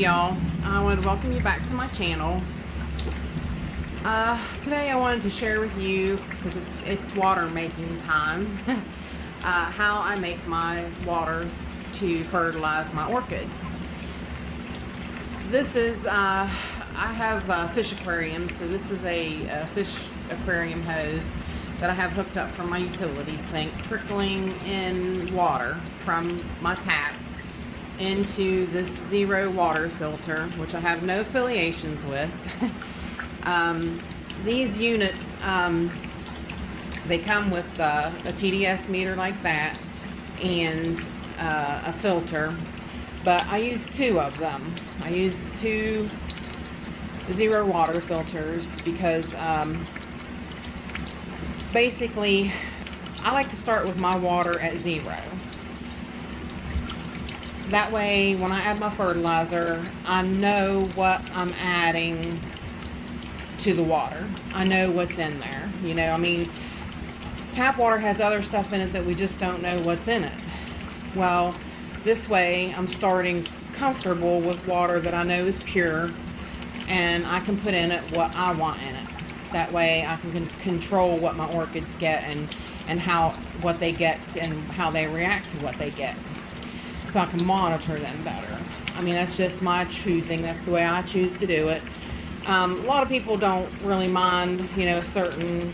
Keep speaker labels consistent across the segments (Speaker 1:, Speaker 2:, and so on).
Speaker 1: y'all. I want to welcome you back to my channel. Today I wanted to share with you, because it's water making time, how I make my water to fertilize my orchids. This is, I have a fish aquarium, so this is a fish aquarium hose that I have hooked up from my utility sink, trickling in water from my tap into this zero water filter, which I have no affiliations with. These units, they come with a TDS meter like that and a filter, but I use two of them. I use two zero water filters because basically I like to start with my water at zero. That way, when I add my fertilizer, I know what I'm adding to the water. I know what's in there. You know, I mean, tap water has other stuff in it that we just don't know what's in it. Well, this way, I'm starting comfortable with water that I know is pure, and I can put in it what I want in it. That way, I can control what my orchids get and what they get and how they react to what they get, so I can monitor them better. I mean, that's just my choosing. That's the way I choose to do it. A lot of people don't really mind, you know, a certain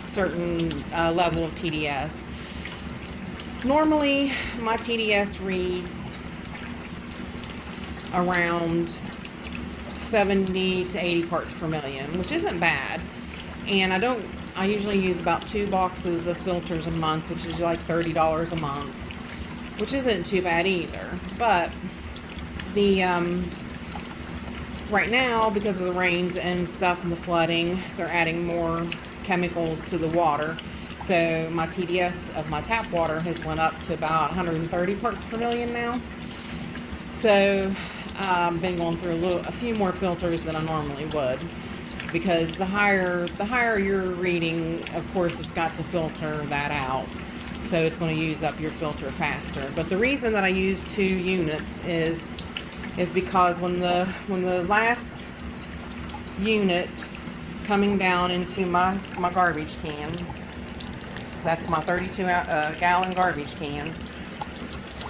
Speaker 1: level of TDS. Normally, my TDS reads around 70 to 80 parts per million, which isn't bad. And I usually use about 2 boxes of filters a month, which is like $30 a month, which isn't too bad either. But the right now, because of the rains and stuff and the flooding, they're adding more chemicals to the water. So my TDS of my tap water has went up to about 130 parts per million now. So I've been going through a few more filters than I normally would, because the higher you're reading, of course, it's got to filter that out. So it's going to use up your filter faster. But the reason that I use 2 units is because when the last unit coming down into my garbage can, that's my 32 gallon garbage can.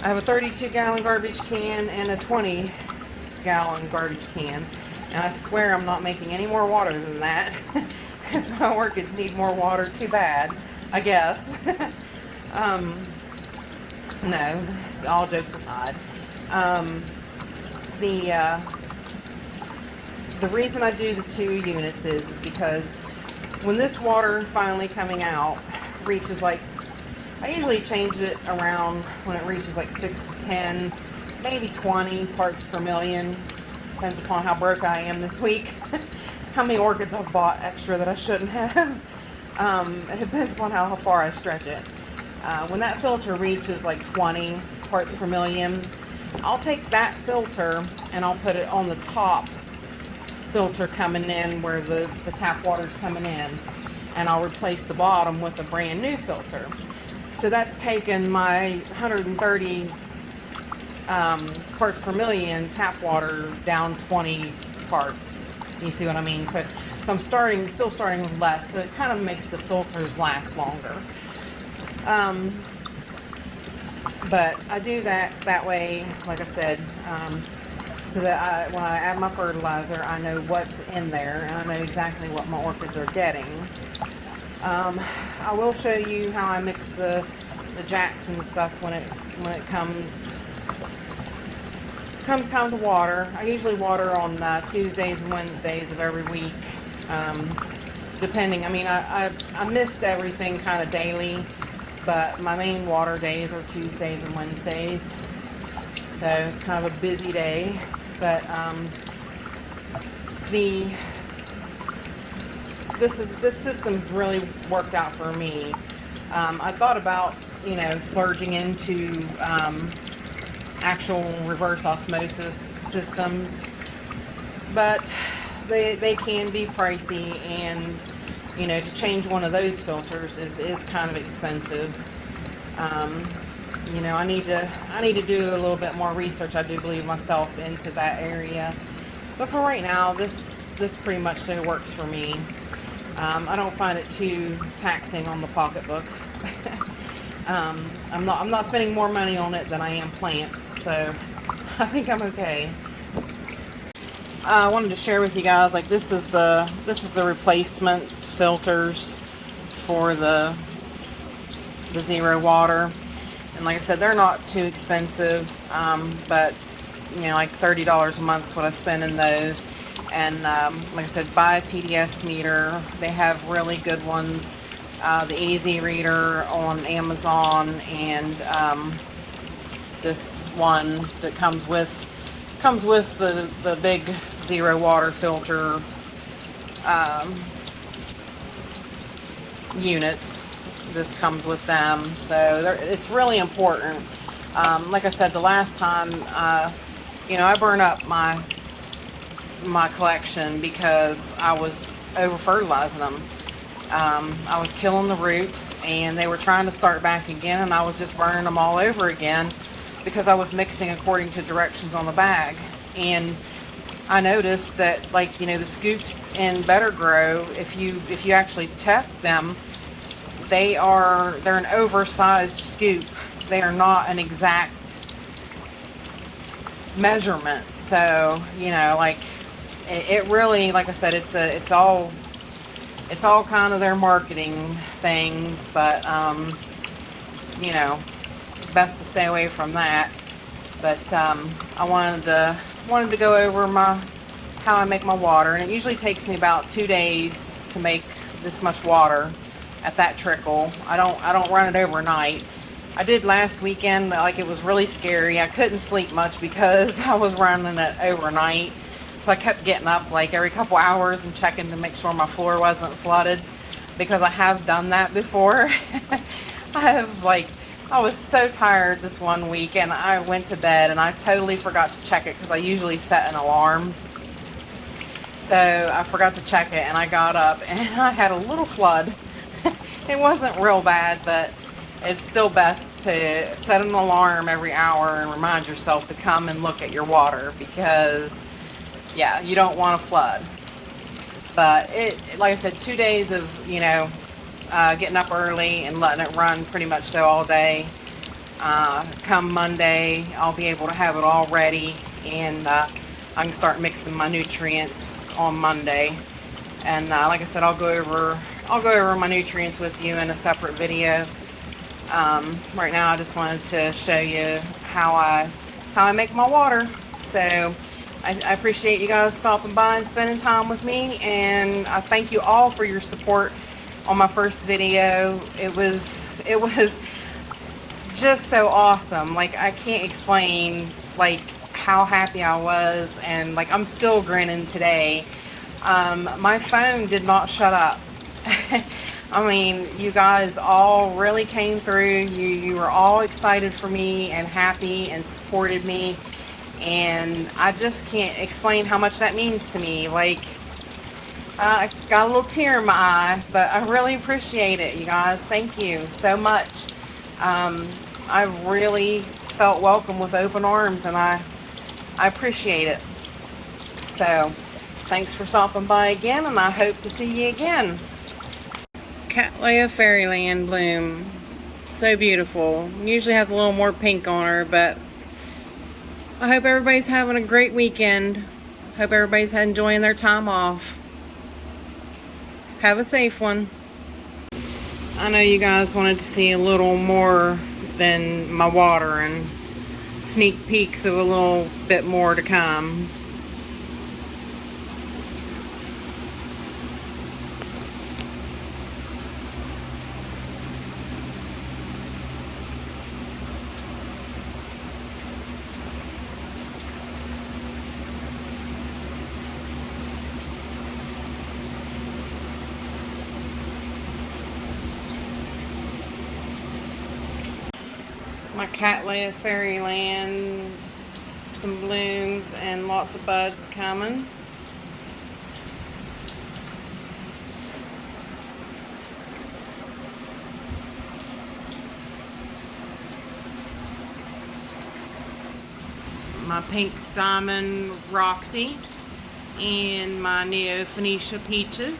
Speaker 1: I have a 32 gallon garbage can and a 20 gallon garbage can, and I swear I'm not making any more water than that. If my orchids need more water, too bad, I guess. No, all jokes aside. The reason I do the 2 units is because when this water finally coming out reaches, like, I usually change it around when it reaches like 6 to 10, maybe 20 parts per million. Depends upon how broke I am this week. How many orchids I've bought extra that I shouldn't have. It depends upon how far I stretch it. When that filter reaches like 20 parts per million, I'll take that filter and I'll put it on the top filter coming in where the tap water's coming in, and I'll replace the bottom with a brand new filter. So that's taken my 130 parts per million tap water down 20 parts. You see what I mean? So I'm still starting with less, so it kind of makes the filters last longer. But I do that way, like I said, so that when I add my fertilizer, I know what's in there, and I know exactly what my orchids are getting. I will show you how I mix the jacks and stuff when it comes time to water. I usually water on Tuesdays and Wednesdays of every week, depending. I mean, I missed everything kind of daily, but my main water days are Tuesdays and Wednesdays, so it's kind of a busy day. But this system's really worked out for me. I thought about, you know, splurging into actual reverse osmosis systems, but they can be pricey, and you know, to change one of those filters is kind of expensive. You know, I need to do a little bit more research, I do believe myself, into that area. But for right now, this pretty much still works for me. I don't find it too taxing on the pocketbook. I'm not spending more money on it than I am plants, so I think I'm okay. I wanted to share with you guys, like, this is the replacement filters for the zero water, and like I said, they're not too expensive, but you know, like $30 a month is what I spend in those. And like I said, buy a TDS meter. They have really good ones. The Easy Reader on Amazon, and this one that comes with the big zero water filter units. This comes with them, so it's really important. Like I said, the last time, you know, I burned up my collection because I was over fertilizing them. I was killing the roots, and they were trying to start back again, and I was just burning them all over again because I was mixing according to directions on the bag. And I noticed that, like, you know, the scoops in Better Grow, if you actually tap them, they're an oversized scoop. They are not an exact measurement. So, you know, like, it really, like I said, it's all kind of their marketing things, but you know, best to stay away from that. But I wanted to go over how I make my water, and it usually takes me about 2 days to make this much water at that trickle. I don't run it overnight. I did last weekend, like, it was really scary. I couldn't sleep much because I was running it overnight. So I kept getting up like every couple hours and checking to make sure my floor wasn't flooded, because I have done that before. I was so tired this one week, and I went to bed and I totally forgot to check it because I usually set an alarm. So I forgot to check it, and I got up and I had a little flood. It wasn't real bad, but it's still best to set an alarm every hour and remind yourself to come and look at your water, because yeah, you don't want to flood. But like I said, 2 days of, you know, getting up early and letting it run pretty much so all day. Come Monday, I'll be able to have it all ready, and I can start mixing my nutrients on Monday. And like I said, I'll go over my nutrients with you in a separate video. Right now, I just wanted to show you how I make my water. So I appreciate you guys stopping by and spending time with me, and I thank you all for your support on my first video. It was just so awesome. Like, I can't explain, like, how happy I was, and like, I'm still grinning today. My phone did not shut up. I mean, you guys all really came through. You were all excited for me and happy and supported me. And I just can't explain how much that means to me. Like, I got a little tear in my eye, but I really appreciate it, you guys. Thank you so much. I really felt welcome with open arms, and I appreciate it. So, thanks for stopping by again, and I hope to see you again. Cattleya Fairyland bloom. So beautiful. Usually has a little more pink on her, but I hope everybody's having a great weekend. Hope everybody's enjoying their time off. Have a safe one. I know you guys wanted to see a little more than my water, and sneak peeks of a little bit more to come. My Cattleya Fairyland, some blooms and lots of buds coming. my pink diamond Roxy, and my Neo Phoenicia peaches.